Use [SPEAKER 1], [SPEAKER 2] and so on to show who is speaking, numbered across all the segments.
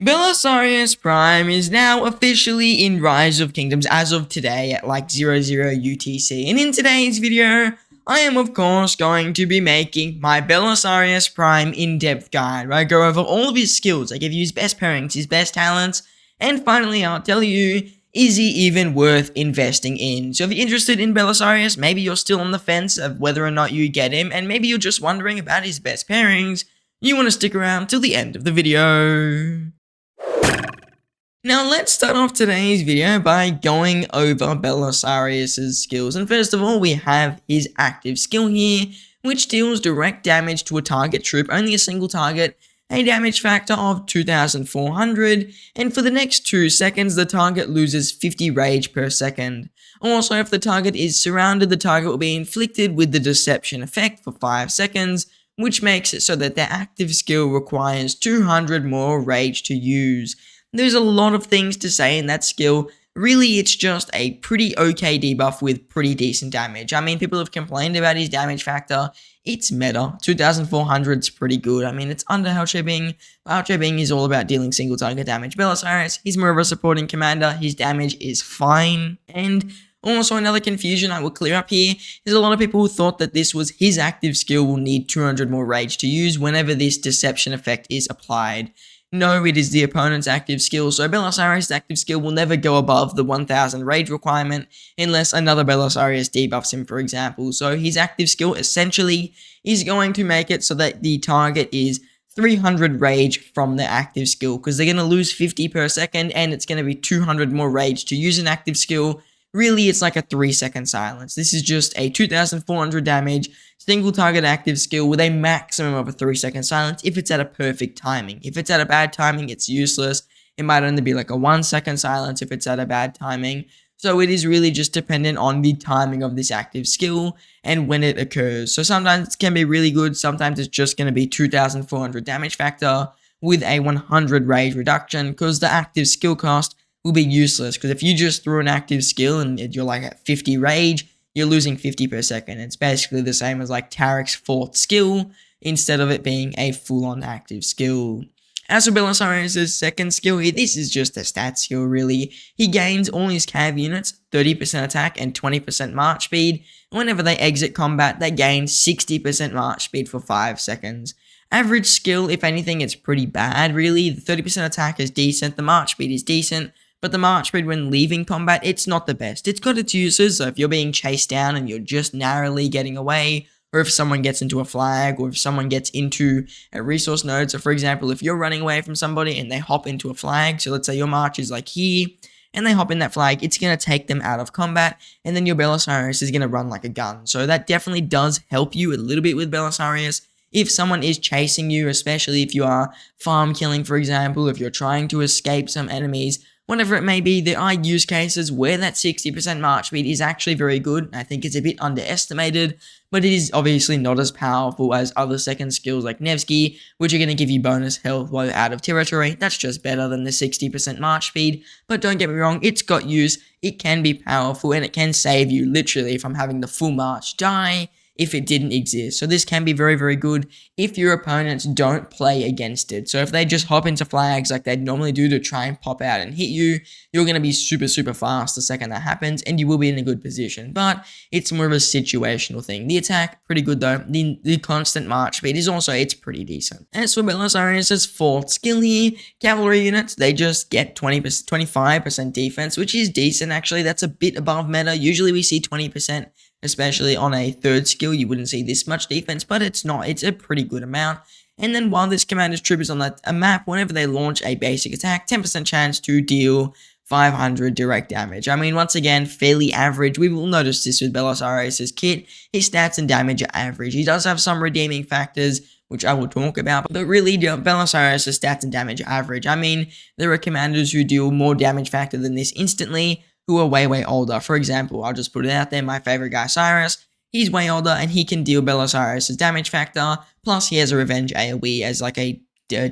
[SPEAKER 1] Belisarius Prime is now officially in Rise of Kingdoms as of today at like 00 UTC, and in today's video, I am of course going to be making my Belisarius Prime in-depth guide, where I go over all of his skills, I give you his best pairings, his best talents, and finally I'll tell you, is he even worth investing in? So if you're interested in Belisarius, maybe you're still on the fence of whether or not you get him, and maybe you're just wondering about his best pairings, you want to stick around till the end of the video. Now let's start off today's video by going over Belisarius' skills, and first of all we have his active skill here, which deals direct damage to a target troop, only a single target, a damage factor of 2400, and for the next 2 seconds the target loses 50 rage per second. Also, if the target is surrounded, the target will be inflicted with the deception effect for 5 seconds, which makes it so that their active skill requires 200 more rage to use. There's a lot of things to say in that skill. Really, it's just a pretty okay debuff with pretty decent damage. I mean, people have complained about his damage factor. It's meta. 2400 is pretty good. I mean, it's under Hellshare Bing. Hellshare Bing is all about dealing single target damage. Belisarius, he's more of a supporting commander. His damage is fine. And also, another confusion I will clear up here is a lot of people who thought that this was his active skill will need 200 more rage to use whenever this deception effect is applied. No, it is the opponent's active skill, so Belisarius' active skill will never go above the 1000 rage requirement unless another Belisarius debuffs him, for example. So his active skill essentially is going to make it so that the target is 300 rage from the active skill, because they're going to lose 50 per second and it's going to be 200 more rage to use an active skill. Really, it's like a 3-second silence. This is just a 2400 damage, single target active skill with a maximum of a 3-second silence if it's at a perfect timing. If it's at a bad timing, it's useless. It might only be like a 1-second silence if it's at a bad timing. So it is really just dependent on the timing of this active skill and when it occurs. So sometimes it can be really good, sometimes it's just going to be 2400 damage factor with a 100 rage reduction, because the active skill cost will be useless, because if you just threw an active skill and you're like at 50 rage, you're losing 50 per second. It's basically the same as like Tarek's 4th skill, instead of it being a full-on active skill. As for Belisarius' 2nd skill here, this is just a stat skill really. He gains all his cav units 30% attack and 20% march speed. Whenever they exit combat, they gain 60% march speed for 5 seconds. Average skill, if anything, it's pretty bad really. The 30% attack is decent, the march speed is decent, but the march speed when leaving combat, it's not the best. It's got its uses, so if you're being chased down and you're just narrowly getting away, or if someone gets into a flag, or if someone gets into a resource node. So for example, if you're running away from somebody and they hop into a flag, so let's say your march is like here, and they hop in that flag, it's going to take them out of combat, and then your Belisarius is going to run like a gun. So that definitely does help you a little bit with Belisarius. If someone is chasing you, especially if you are farm killing, for example, if you're trying to escape some enemies, whatever it may be, there are use cases where that 60% march speed is actually very good. I think it's a bit underestimated, but it is obviously not as powerful as other second skills like Nevsky, which are going to give you bonus health while you're out of territory. That's just better than the 60% march speed, but don't get me wrong, it's got use, it can be powerful, and it can save you literally from having the full march die if it didn't exist. So this can be very, very good if your opponents don't play against it. So if they just hop into flags like they'd normally do to try and pop out and hit you, you're going to be super, super fast the second that happens, and you will be in a good position. But it's more of a situational thing. The attack, pretty good though. The constant march speed is also, it's pretty decent. As for Belisarius' 4th skill here, cavalry units, they just get 25% defense, which is decent actually. That's a bit above meta. Usually we see 20%. Especially on a 3rd skill, you wouldn't see this much defense, but it's not. It's a pretty good amount. And then while this commander's troop is on a map, whenever they launch a basic attack, 10% chance to deal 500 direct damage. I mean, once again, fairly average. We will notice this with Belisarius' kit. His stats and damage are average. He does have some redeeming factors, which I will talk about, but really, Belisarius' stats and damage are average. I mean, there are commanders who deal more damage factor than this instantly, who are way, way older. For example, I'll just put it out there, my favorite guy, Cyrus, he's way older and he can deal Belisarius' damage factor, plus he has a revenge AoE as like a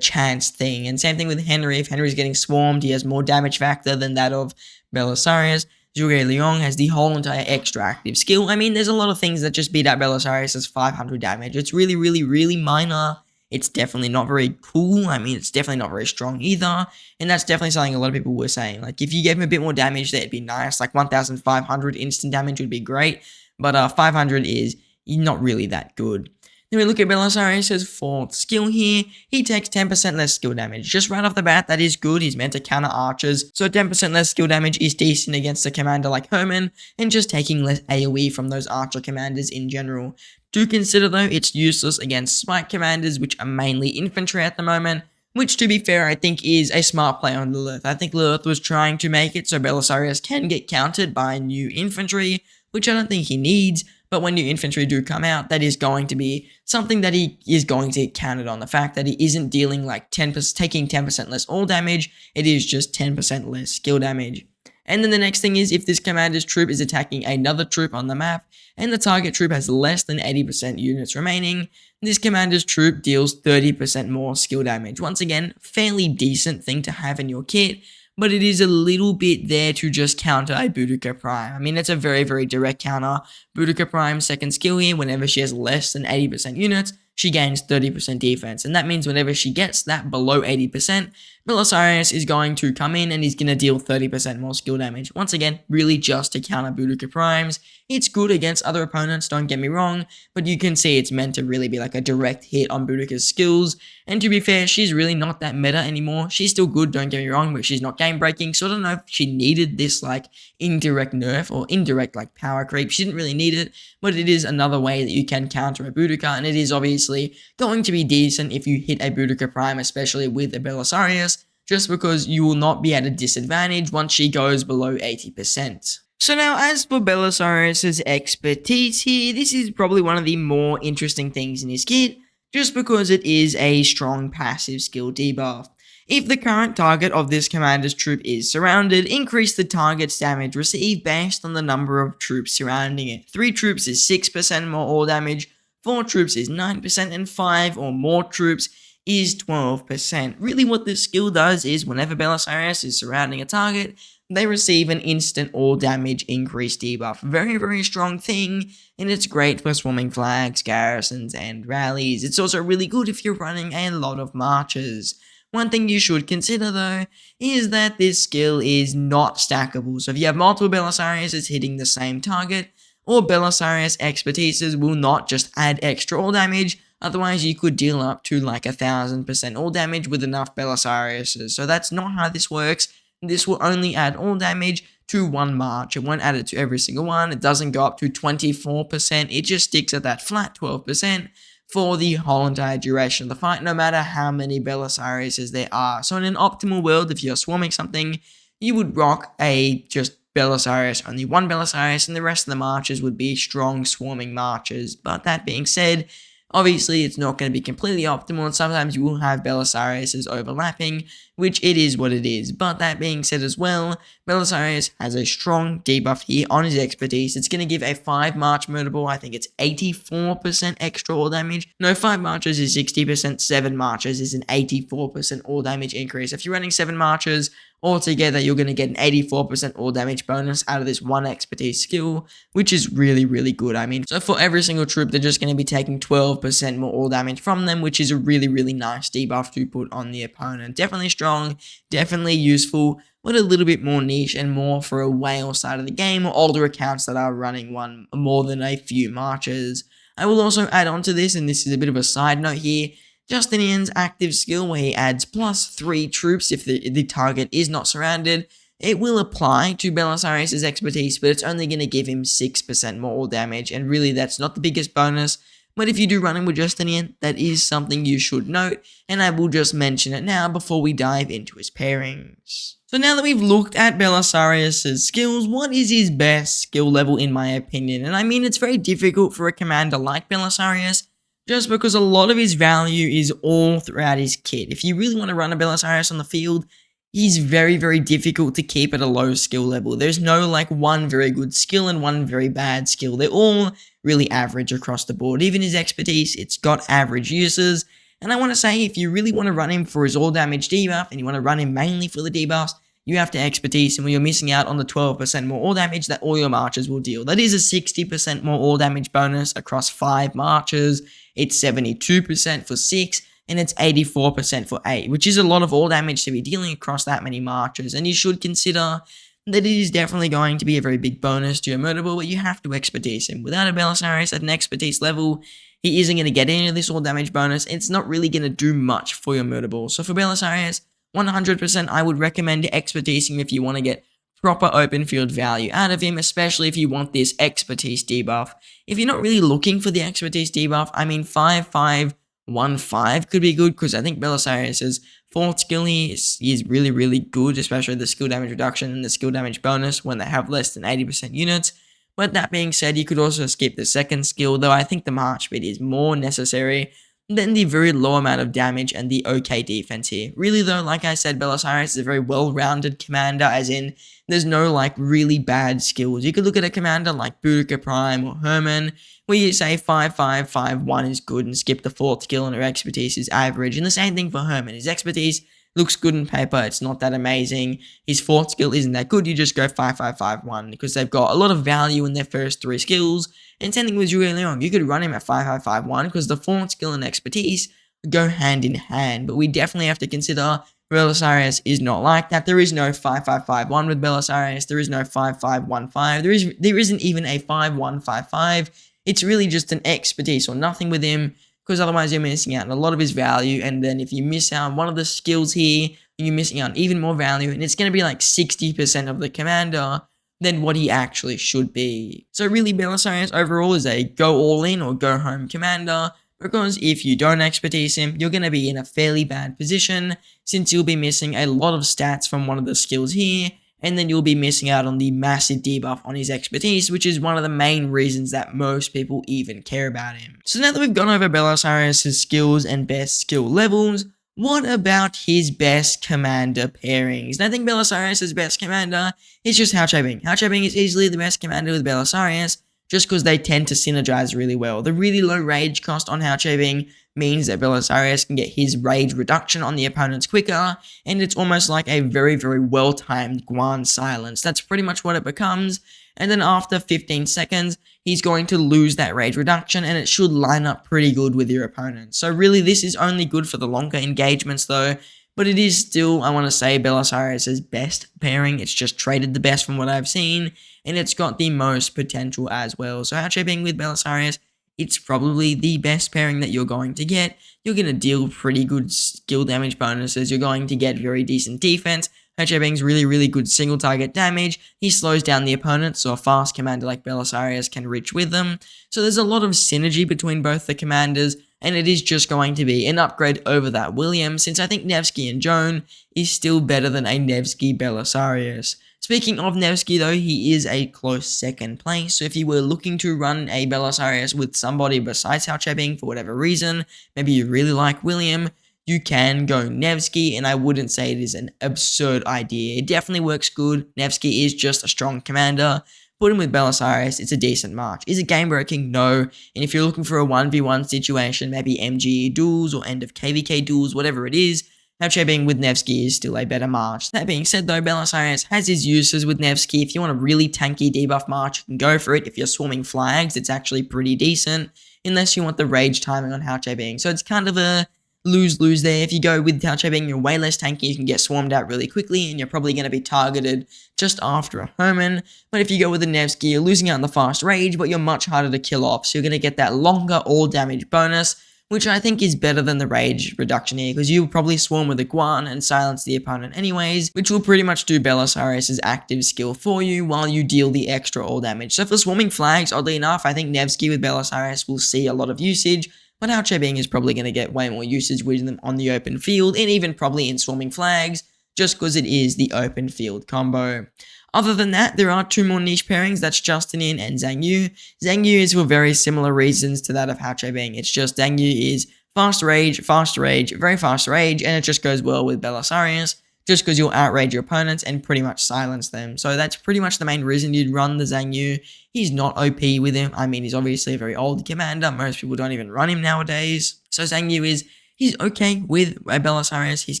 [SPEAKER 1] chance thing. And same thing with Henry. If Henry's getting swarmed, he has more damage factor than that of Belisarius. Zhuge Liang has the whole entire extra active skill. I mean, there's a lot of things that just beat out Belisarius' 500 damage. It's really, really, really minor. it's definitely not very cool. I mean, it's definitely not very strong either. And that's definitely something a lot of people were saying. Like, if you gave him a bit more damage, that'd be nice. Like, 1,500 instant damage would be great. But 500 is not really that good. Then we look at Belisarius' 4th skill here. He takes 10% less skill damage. Just right off the bat, that is good. He's meant to counter archers, so 10% less skill damage is decent against a commander like Herman, and just taking less AoE from those archer commanders in general. Do consider though, it's useless against spike commanders, which are mainly infantry at the moment, which to be fair, I think is a smart play on Lilith. I think Lilith was trying to make it so Belisarius can get countered by new infantry, which I don't think he needs. But when new infantry do come out, that is going to be something that he is going to get counted on. The fact that he isn't dealing like 10%, taking 10% less all damage, it is just 10% less skill damage. And then the next thing is if this commander's troop is attacking another troop on the map, and the target troop has less than 80% units remaining, this commander's troop deals 30% more skill damage. Once again, fairly decent thing to have in your kit, but it is a little bit there to just counter a Boudica Prime. I mean, it's a very, very direct counter. Boudica Prime's 2nd skill here, whenever she has less than 80% units, she gains 30% defense. And that means whenever she gets that below 80%, Belisarius is going to come in and he's going to deal 30% more skill damage. Once again, really just to counter Boudica Primes. It's good against other opponents, don't get me wrong, but you can see it's meant to really be like a direct hit on Boudica's skills. And to be fair, she's really not that meta anymore. She's still good, don't get me wrong, but she's not game breaking, so I don't know if she needed this like indirect nerf or indirect like power creep. She didn't really need it, but it is another way that you can counter a Boudica, and it is obviously going to be decent if you hit a Boudica Prime, especially with a Belisarius, just because you will not be at a disadvantage once she goes below 80%. So now, as for Belisarius' expertise here, this is probably one of the more interesting things in his kit, just because it is a strong passive skill debuff. If the current target of this commander's troop is surrounded, increase the target's damage received based on the number of troops surrounding it. 3 troops is 6% more all damage, 4 troops is 9%, and 5 or more troops is 12%. Really what this skill does is whenever Belisarius is surrounding a target, they receive an instant all damage increase debuff. Very, very strong thing, and it's great for swarming flags, garrisons, and rallies. It's also really good if you're running a lot of marches. One thing you should consider though, is that this skill is not stackable. So if you have multiple Belisariuses hitting the same target, or Belisarius expertises will not just add extra all damage, otherwise you could deal up to like 1000% all damage with enough Belisariuses. So that's not how this works. This will only add all damage to one march. It won't add it to every single one. It doesn't go up to 24%. It just sticks at that flat 12% for the whole entire duration of the fight, no matter how many Belisariuses there are. So in an optimal world, if you're swarming something, you would rock a just Belisarius, only one Belisarius, and the rest of the marches would be strong swarming marches. But that being said, obviously, it's not going to be completely optimal, and sometimes you will have Belisariuses overlapping, which it is what it is. But that being said as well, Belisarius has a strong debuff here on his expertise. It's going to give a 5 march mutable, I think it's 84% extra all damage. No, 5 marches is 60%, 7 marches is an 84% all damage increase. If you're running 7 marches, altogether, you're going to get an 84% all damage bonus out of this one expertise skill, which is really, really good. I mean, so for every single troop, they're just going to be taking 12% more all damage from them, which is a really, really nice debuff to put on the opponent. Definitely strong, definitely useful, but a little bit more niche and more for a whale side of the game or older accounts that are running one more than a few marches. I will also add on to this, and this is a bit of a side note here, Justinian's active skill where he adds +3 troops if the target is not surrounded. It will apply to Belisarius' expertise, but it's only going to give him 6% more all damage, and really that's not the biggest bonus. But if you do run him with Justinian, that is something you should note, and I will just mention it now before we dive into his pairings. So now that we've looked at Belisarius' skills, what is his best skill level in my opinion? And I mean, it's very difficult for a commander like Belisarius, just because a lot of his value is all throughout his kit. If you really want to run a Belisarius on the field, he's very, very difficult to keep at a low skill level. There's no like one very good skill and one very bad skill. They're all really average across the board. Even his expertise, it's got average uses. And I want to say, if you really want to run him for his all damage debuff, and you want to run him mainly for the debuffs, you have to expertise, and when you're missing out on the 12% more all damage that all your marches will deal. That is a 60% more all damage bonus across 5 marches. It's 72% for 6, and it's 84% for 8, which is a lot of all damage to be dealing across that many marches, and you should consider that it is definitely going to be a very big bonus to your murderable, but you have to expertise him. Without a Belisarius at an expertise level, he isn't going to get any of this all damage bonus, and it's not really going to do much for your murderable. So for Belisarius, 100% I would recommend expertising him if you want to get proper open field value out of him, especially if you want this expertise debuff. If you're not really looking for the expertise debuff, I mean 5-5-1-5 could be good, because I think Belisarius's 4th skill is really, really good, especially the skill damage reduction and the skill damage bonus when they have less than 80% units. But that being said, you could also skip the 2nd skill, though I think the march speed is more necessary than the very low amount of damage and the okay defense here. Really though, like I said, Belisarius is a very well-rounded commander, as in there's no like really bad skills. You could look at a commander like Beli Prime or Herman, where you say 5-5-5-1 is good and skip the 4th skill and her expertise is average. And the same thing for Herman. His expertise looks good on paper, it's not that amazing. His 4th skill isn't that good, you just go 5-5-5-1 because they've got a lot of value in their first 3 skills. And same thing with Zhuge Liang, you could run him at 5-5-5-1 because the 4th skill and expertise go hand in hand. But we definitely have to consider Belisarius is not like that. There is no 5-5-5-1 with Belisarius, there is no 5-5-1-5, there isn't even a 5-1-5-5. It's really just an expertise or nothing with him, because otherwise you're missing out on a lot of his value, and then if you miss out on one of the skills here, you're missing out on even more value, and it's going to be like 60% of the commander than what he actually should be. So really, Belisarius overall is a go all in or go home commander, because if you don't expertise him, you're going to be in a fairly bad position, since you'll be missing a lot of stats from one of the skills here, and then you'll be missing out on the massive debuff on his expertise, which is one of the main reasons that most people even care about him. So now that we've gone over Belisarius' skills and best skill levels, what about his best commander pairings? And I think Belisarius' best commander is just Hao Bing. Hao Bing is easily the best commander with Belisarius, just because they tend to synergize really well. The really low rage cost on Hao Bing means that Belisarius can get his rage reduction on the opponents quicker, and it's almost like a very, very well-timed Guan silence. That's pretty much what it becomes, and then after 15 seconds, he's going to lose that rage reduction, and it should line up pretty good with your opponent. So really, this is only good for the longer engagements though, but it is still, I want to say, Belisarius' best pairing. It's just traded the best from what I've seen, and it's got the most potential as well. So Hao Bing with Belisarius, it's probably the best pairing that you're going to get. You're going to deal pretty good skill damage bonuses. You're going to get very decent defense. Hao Bing's really, really good single target damage. He slows down the opponent, so a fast commander like Belisarius can reach with them. So there's a lot of synergy between both the commanders, and it is just going to be an upgrade over that William, since I think Nevsky and Joan is still better than a Nevsky Belisarius. Speaking of Nevsky though, he is a close 2nd place, so if you were looking to run a Belisarius with somebody besides Hao Bing for whatever reason, maybe you really like William, you can go Nevsky, and I wouldn't say it is an absurd idea. It definitely works good. Nevsky is just a strong commander. Put him with Belisarius, it's a decent march. Is it game breaking? No. And if you're looking for a 1v1 situation, maybe MGE duels or end of KVK duels, whatever it is, Hao Bing with Nevsky is still a better march. That being said though, Belisarius has his uses with Nevsky. If you want a really tanky debuff march, you can go for it. If you're swarming flags, it's actually pretty decent, unless you want the rage timing on Hao Bing. So it's kind of a lose-lose there. If you go with Hao Bing, you're way less tanky, you can get swarmed out really quickly, and you're probably going to be targeted just after a Herman. But if you go with a Nevsky, you're losing out on the fast rage, but you're much harder to kill off, so you're going to get that longer all damage bonus, which I think is better than the rage reduction here, because you'll probably swarm with a Guan and silence the opponent anyways, which will pretty much do Belisarius' active skill for you while you deal the extra all damage. So for swarming flags, oddly enough, I think Nevsky with Belisarius will see a lot of usage, but Hao Bing is probably going to get way more usage with them on the open field, and even probably in swarming flags, just because it is the open field combo. Other than that, there are 2 more niche pairings, that's Justin and Zhang Yu. Zhang Yu is for very similar reasons to that of Hao Bing. It's just Zhang Yu is fast rage, very fast rage, and it just goes well with Belisarius, just because you'll outrage your opponents and pretty much silence them. So that's pretty much the main reason you'd run the Zhang Yu. He's not OP with him. I mean, he's obviously a very old commander. Most people don't even run him nowadays. So Zhang Yu is he's okay with Belisarius. He's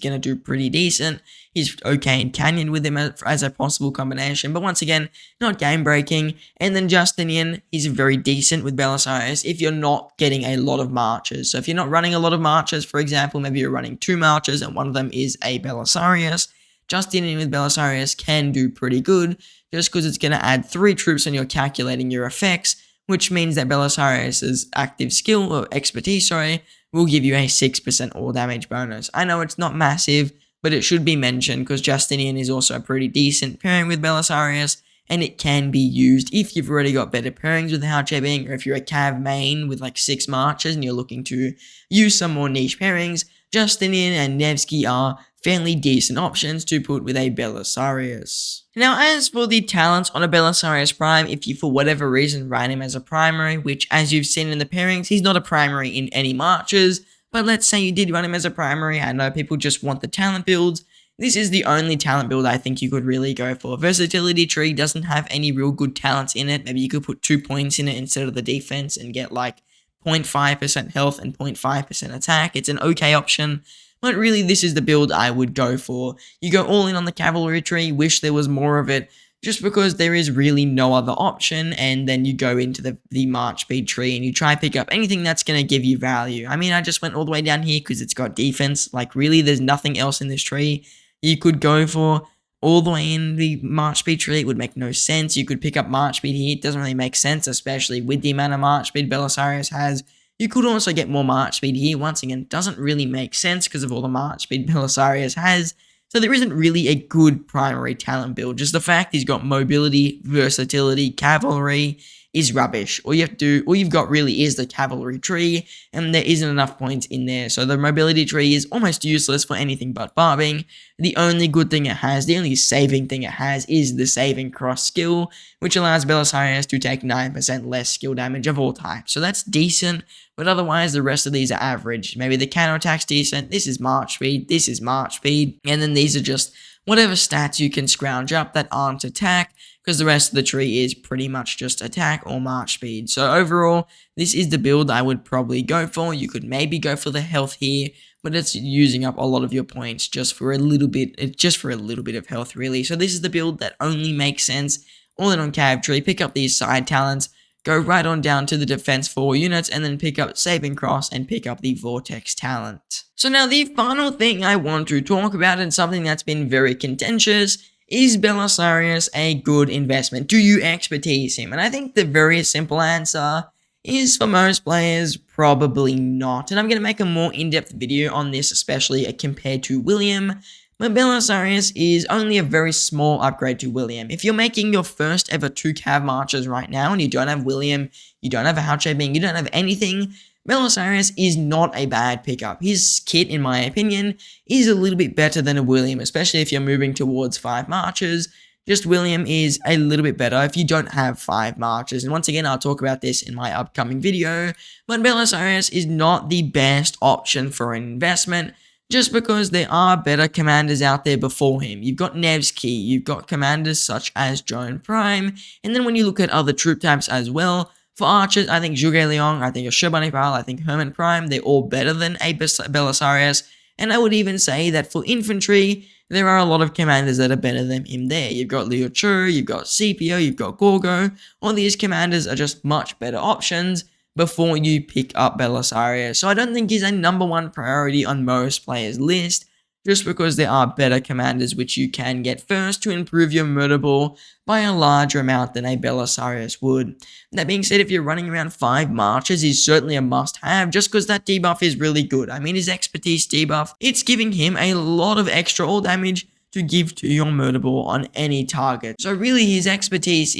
[SPEAKER 1] going to do pretty decent. He's okay in Canyon with him as a possible combination. But once again, not game breaking. And then Justinian, he's very decent with Belisarius if you're not getting a lot of marches. So if you're not running a lot of marches, for example, maybe you're running 2 marches and one of them is a Belisarius, Justinian with Belisarius can do pretty good just because it's going to add 3 troops when you're calculating your effects, which means that Belisarius' active skill, or expertise, sorry, will give you a 6% all damage bonus. I know it's not massive, but it should be mentioned because Justinian is also a pretty decent pairing with Belisarius, and it can be used if you've already got better pairings with Houchebing, or if you're a Cav main with like 6 marches and you're looking to use some more niche pairings. Justinian and Nevsky are fairly decent options to put with a Belisarius. Now, as for the talents on a Belisarius Prime, if you for whatever reason ran him as a primary, which as you've seen in the pairings, he's not a primary in any marches, but let's say you did run him as a primary, I know people just want the talent builds, this is the only talent build I think you could really go for. Versatility tree doesn't have any real good talents in it. Maybe you could put 2 points in it instead of the defense and get like 0.5% health and 0.5% attack. It's an okay option, but really this is the build I would go for. You go all in on the cavalry tree, wish there was more of it, just because there is really no other option, and then you go into the March speed tree and you try pick up anything that's going to give you value. I mean, I just went all the way down here because it's got defense. Like really, there's nothing else in this tree you could go for. All the way in the March speed tree, it would make no sense. You could pick up March speed here. It doesn't really make sense, especially with the amount of March speed Belisarius has. You could also get more March speed here. Once again, doesn't really make sense because of all the March speed Belisarius has. So there isn't really a good primary talent build. Just the fact he's got mobility, versatility, cavalry is rubbish. All you've got really is the cavalry tree, and there isn't enough points in there. So the mobility tree is almost useless for anything but barbing. The only good thing it has, the only saving thing it has, is the saving cross skill, which allows Belisarius to take 9% less skill damage of all types. So that's decent, but otherwise the rest of these are average. Maybe the counterattack's decent, this is March speed, this is March speed, and then these are just whatever stats you can scrounge up that aren't attack, because the rest of the tree is pretty much just attack or March speed. So overall, this is the build I would probably go for. You could maybe go for the health here, but it's using up a lot of your points just for a little bit of health really. So this is the build that only makes sense. All in on Cav tree, pick up these side talents, go right on down to the defense 4 units, and then pick up Saving Cross and pick up the Vortex talent. So now the final thing I want to talk about, and something that's been very contentious, is Belisarius a good investment? Do you expertise him? And I think the very simple answer is, for most players, probably not. And I'm going to make a more in-depth video on this, especially compared to William. But Belisarius is only a very small upgrade to William. If you're making your first ever 2 Cav marches right now and you don't have William, you don't have a Houchebing, you don't have anything, Belisarius is not a bad pickup. His kit, in my opinion, is a little bit better than a William, especially if you're moving towards 5 marches. Just William is a little bit better if you don't have 5 marches. And once again, I'll talk about this in my upcoming video. But Belisarius is not the best option for an investment, just because there are better commanders out there before him. You've got Nevsky, you've got commanders such as Beli Prime, and then when you look at other troop types as well, for archers, I think Zhuge Liang, I think Ashurbanipal, I think Hermann Prime, they're all better than a Belisarius, and I would even say that for infantry, there are a lot of commanders that are better than him there. You've got Liu Chu, you've got Scipio, you've got Gorgo. All these commanders are just much better options before you pick up Belisarius. So I don't think he's a #1 priority on most players' list, just because there are better commanders which you can get first to improve your murder ball by a larger amount than a Belisarius would. That being said, if you're running around 5 marches, he's certainly a must-have, just because that debuff is really good. I mean, his expertise debuff, it's giving him a lot of extra all damage to give to your murder ball on any target. So really, his expertise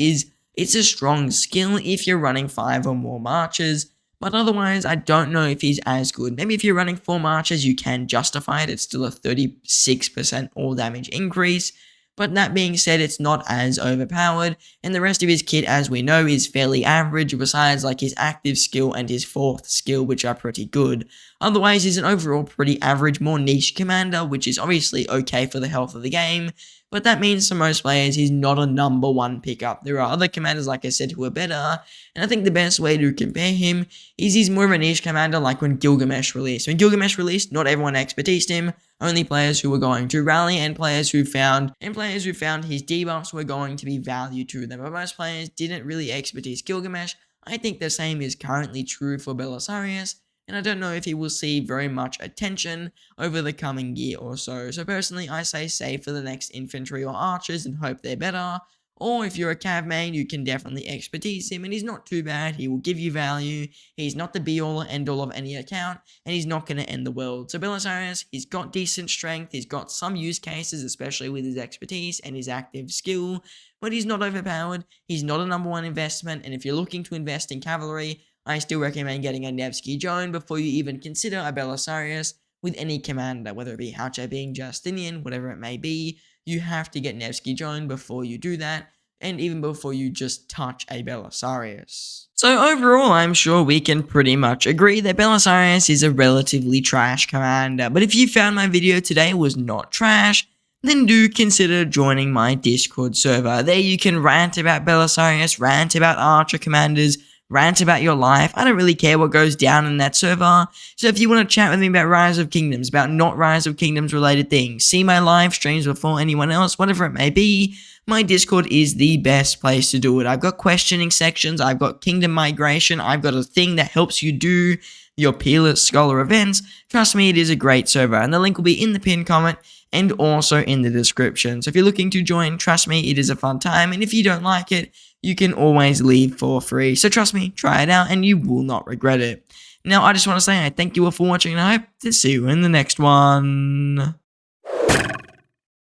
[SPEAKER 1] it's a strong skill if you're running 5 or more marches, but otherwise, I don't know if he's as good. Maybe if you're running 4 marches, you can justify it. It's still a 36% all damage increase. But that being said, it's not as overpowered, and the rest of his kit, as we know, is fairly average, besides like his active skill and his 4th skill, which are pretty good. Otherwise, he's an overall pretty average, more niche commander, which is obviously okay for the health of the game, but that means for most players, he's not a number one pickup. There are other commanders, like I said, who are better, and I think the best way to compare him is he's more of a niche commander like when Gilgamesh released. When Gilgamesh released, not everyone expertised him, only players who were going to rally and players who found his debuffs were going to be value to them, but most players didn't really expertise Gilgamesh. I think the same is currently true for Belisarius, and I don't know if he will see very much attention over the coming year or so. So personally, I say save for the next infantry or archers and hope they're better. Or if you're a cav main, you can definitely expertise him, and he's not too bad. He will give you value. He's not the be-all or end-all of any account, and he's not going to end the world. So Belisarius, he's got decent strength. He's got some use cases, especially with his expertise and his active skill, but he's not overpowered. He's not a number one investment, and if you're looking to invest in cavalry, I still recommend getting a Nevsky Joan before you even consider a Belisarius with any commander, whether it be Hache being Justinian, whatever it may be. You have to get Nevsky Joan before you do that, and even before you just touch a Belisarius. So overall, I'm sure we can pretty much agree that Belisarius is a relatively trash commander, but if you found my video today was not trash, then do consider joining my Discord server. There you can rant about Belisarius, rant about archer commanders, rant about your life. I don't really care what goes down in that server. So if you want to chat with me about Rise of Kingdoms, about not Rise of Kingdoms related things, see my live streams before anyone else, whatever it may be, my Discord is the best place to do it. I've got questioning sections, I've got kingdom migration, I've got a thing that helps you do your Peerless Scholar events. Trust me, it is a great server, and the link will be in the pinned comment and also in the description. So if you're looking to join, trust me, it is a fun time, and if you don't like it, you can always leave for free. So trust me, try it out and you will not regret it. Now, I just want to say I thank you all for watching and I hope to see you in the next one.